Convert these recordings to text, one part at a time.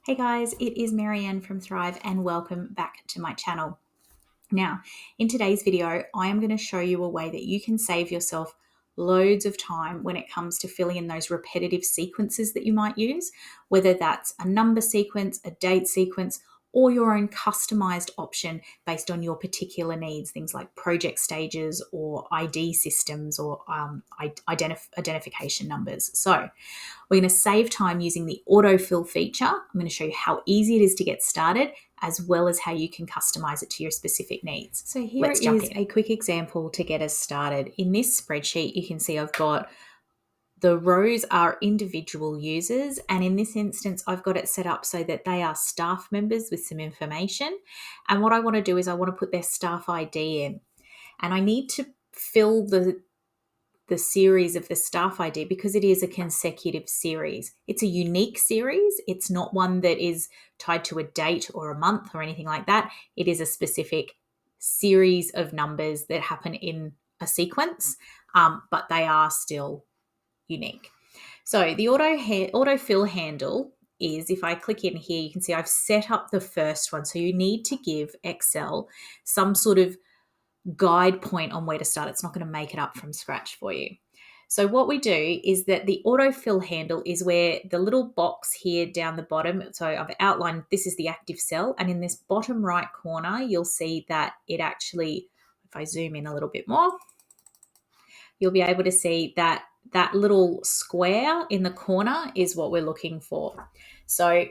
Hey guys, it is Marianne from Thrive and welcome back to my channel. Now, in today's video, I am going to show you a way that you can save yourself loads of time when it comes to filling in those repetitive sequences that you might use, whether that's a number sequence, a date sequence, or your own customized option based on your particular needs, things like project stages or ID systems or identification numbers. So we're going to save time using the autofill feature. I'm going to show you how easy it is to get started, as well as how you can customize it to your specific needs. So here is a quick example to get us started. In this spreadsheet, you can see I've got the rows are individual users, and in this instance, I've got it set up so that they are staff members with some information. And what I want to do is I want to put their staff ID in, and I need to fill the series of the staff ID because it is a consecutive series. It's a unique series. It's not one that is tied to a date or a month or anything like that. It is a specific series of numbers that happen in a sequence, but they are still unique. So the autofill handle is, if I click in here, you can see I've set up the first one. So you need to give Excel some sort of guide point on where to start. It's not going to make it up from scratch for you. So what we do is that the autofill handle is where the little box here down the bottom, so I've outlined this is the active cell, and in this bottom right corner, you'll see that it actually, if I zoom in a little bit more, you'll be able to see that that little square in the corner is what we're looking for. So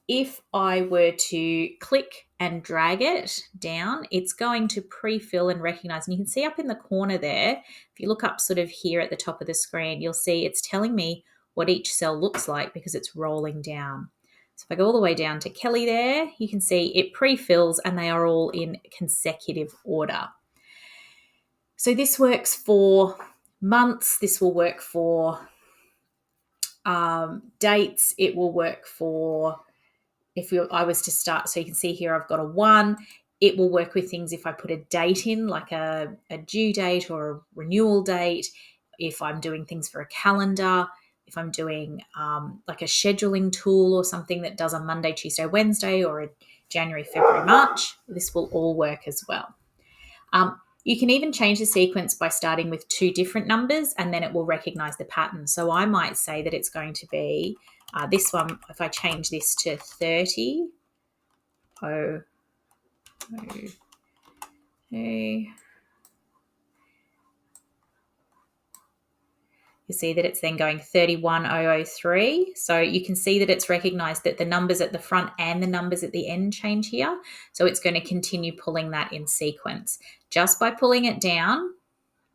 if I were to click and drag it down, it's going to pre-fill and recognize. And you can see up in the corner there, if you look up sort of here at the top of the screen, you'll see it's telling me what each cell looks like because it's rolling down. So if I go all the way down to Kelly there, you can see it pre-fills and they are all in consecutive order. So this works for months. This will work for dates. It will work for I was to start. So you can see here I've got a 1. It will work with things if I put a date in, like a due date or a renewal date. If I'm doing things for a calendar, if I'm doing like a scheduling tool or something that does a Monday, Tuesday, Wednesday, or a January, February, March, this will all work as well. You can even change the sequence by starting with 2 different numbers, and then it will recognize the pattern. So I might say that it's going to be this one. If I change this to 30, you see that it's then going 31003. So you can see that it's recognized that the numbers at the front and the numbers at the end change here. So it's going to continue pulling that in sequence. Just by pulling it down,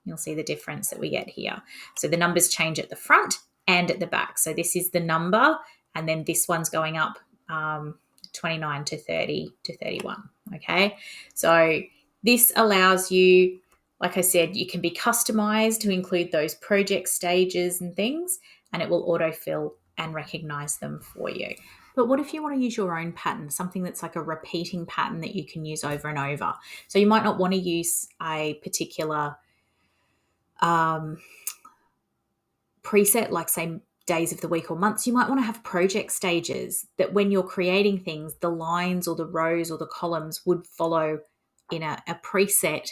you'll see the difference that we get here. So the numbers change at the front and at the back. So this is the number, and then this one's going up 29 to 30 to 31. Okay, so this allows you, like I said, you can be customized to include those project stages and things, and it will autofill and recognize them for you. But what if you want to use your own pattern, something that's like a repeating pattern that you can use over and over? So you might not want to use a particular preset, like say days of the week or months. You might want to have project stages that when you're creating things, the lines or the rows or the columns would follow in a preset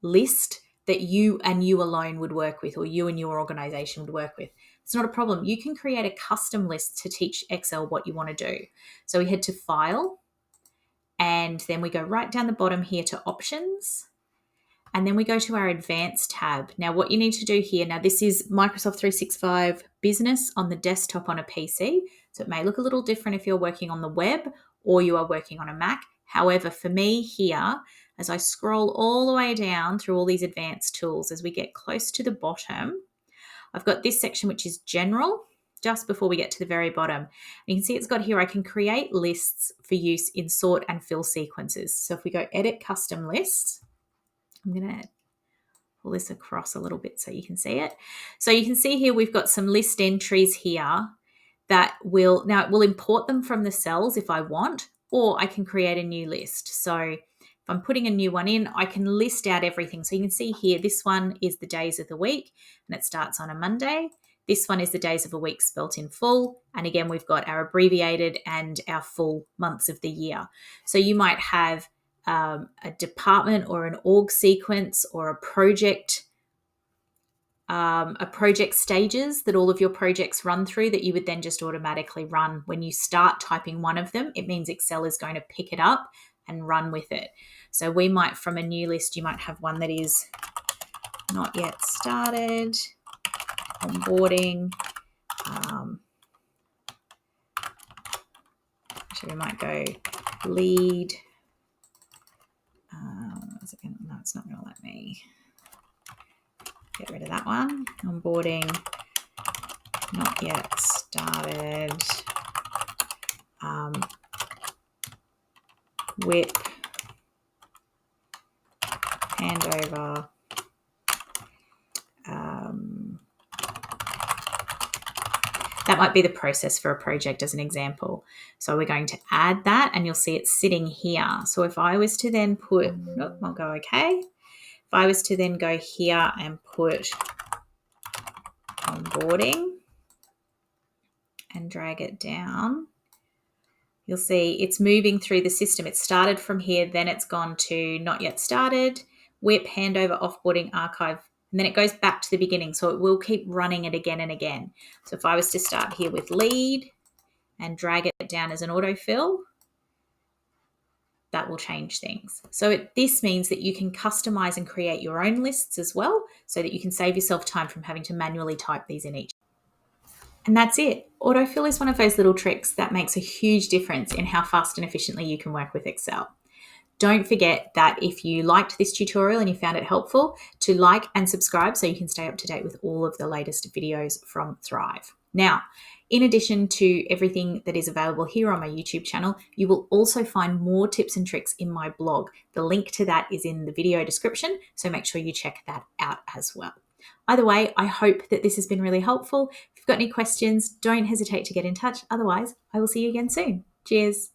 list that you and you alone would work with, or you and your organization would work with. It's not a problem. You can create a custom list to teach Excel what you want to do. So we head to File, and then we go right down the bottom here to Options. And then we go to our Advanced tab. Now, what you need to do here, now this is Microsoft 365 Business on the desktop on a PC. So it may look a little different if you're working on the web or you are working on a Mac. However, for me here, as I scroll all the way down through all these advanced tools, as we get close to the bottom, I've got this section which is General, just before we get to the very bottom. You can see it's got here, I can create lists for use in sort and fill sequences. So if we go Edit Custom Lists, I'm going to pull this across a little bit so you can see it. So you can see here we've got some list entries here that will, now it will import them from the cells if I want, or I can create a new list. So if I'm putting a new one in, I can list out everything. So you can see here, this one is the days of the week, and it starts on a Monday. This one is the days of a week spelt in full. And again, we've got our abbreviated and our full months of the year. So you might have a department or an org sequence or a project stages that all of your projects run through that you would then just automatically run. When you start typing one of them, it means Excel is going to pick it up and run with it. So we might, from a new list, you might have one that is not yet started, onboarding. Actually, we might go lead. No, it's not going to let me. Get rid of that one. Onboarding, not yet started. WIP, handover. That might be the process for a project as an example. So we're going to add that and you'll see it's sitting here. So if I was to then put, I'll go okay. If I was to then go here and put onboarding and drag it down, you'll see it's moving through the system. It started from here, then it's gone to not yet started, WIP, handover, offboarding, archive, and then it goes back to the beginning. So it will keep running it again and again. So if I was to start here with lead and drag it down as an autofill, that will change things. So this means that you can customize and create your own lists as well, so that you can save yourself time from having to manually type these in each. And that's it. Autofill is one of those little tricks that makes a huge difference in how fast and efficiently you can work with Excel. Don't forget that if you liked this tutorial and you found it helpful, to like and subscribe so you can stay up to date with all of the latest videos from Thrive. Now, in addition to everything that is available here on my YouTube channel, you will also find more tips and tricks in my blog. The link to that is in the video description, so make sure you check that out as well. Either way, I hope that this has been really helpful. If you've got any questions, don't hesitate to get in touch. Otherwise, I will see you again soon. Cheers.